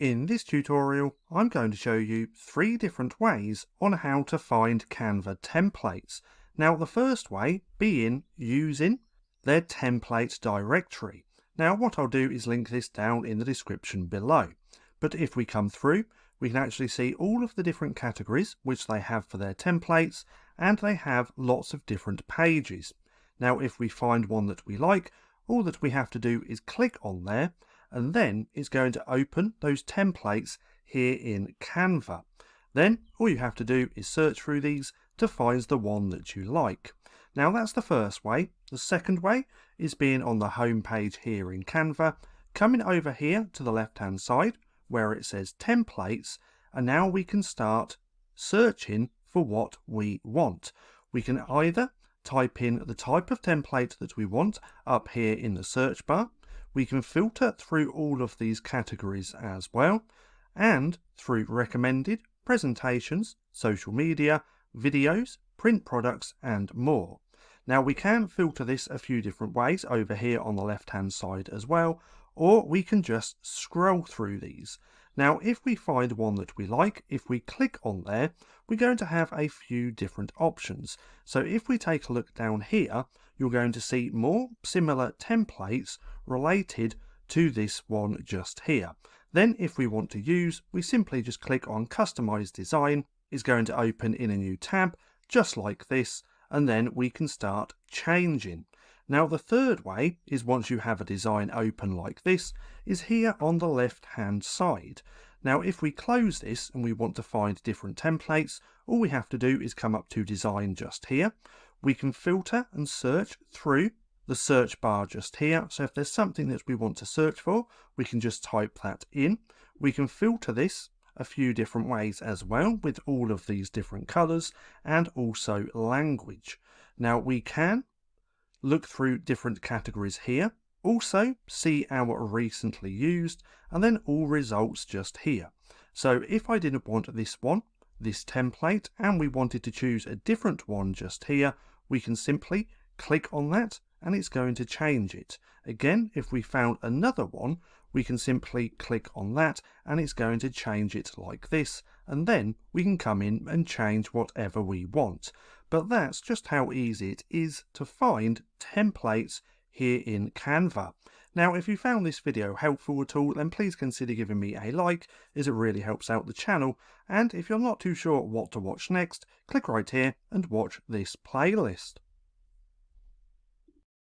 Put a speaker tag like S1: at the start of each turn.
S1: In this tutorial, I'm going to show you 3 different ways on how to find Canva templates. Now, the first way being using their template directory. Now, what I'll do is link this down in the description below. But if we come through, we can actually see all of the different categories which they have for their templates, and they have lots of different pages. Now, if we find one that we like, all that we have to do is click on there, and then it's going to open those templates here in Canva. Then all you have to do is search through these to find the one that you like. Now that's the first way. The second way is being on the home page here in Canva, coming over here to the left hand side where it says templates, and now we can start searching for what we want. We can either type in the type of template that we want up here in the search bar. We can filter through all of these categories as well, and through recommended, presentations, social media, videos, print products, and more. Now we can filter this a few different ways over here on the left hand side as well, or we can just scroll through these. Now if we find one that we like, if we click on there, we're going to have a few different options. So if we take a look down here, you're going to see more similar templates related to this one just here. Then if we want to use, we simply just click on Customize Design. It's going to open in a new tab just like this, and then we can start changing. Now the third way is, once you have a design open like this, is here on the left hand side. Now if we close this and we want to find different templates, all we have to do is come up to design just here. We can filter and search through the search bar just here. So if there's something that we want to search for, we can just type that in. We can filter this a few different ways as well, with all of these different colors and also language. Now we can look through different categories here, also see our recently used, and then all results just here. So if I didn't want this one, this template, and we wanted to choose a different one just here, we can simply click on that and it's going to change it. Again, if we found another one, we can simply click on that and it's going to change it like this, and then we can come in and change whatever we want. But that's just how easy it is to find templates here in Canva. Now if you found this video helpful at all, then please consider giving me a like, as it really helps out the channel. And if you're not too sure what to watch next, click right here and watch this playlist.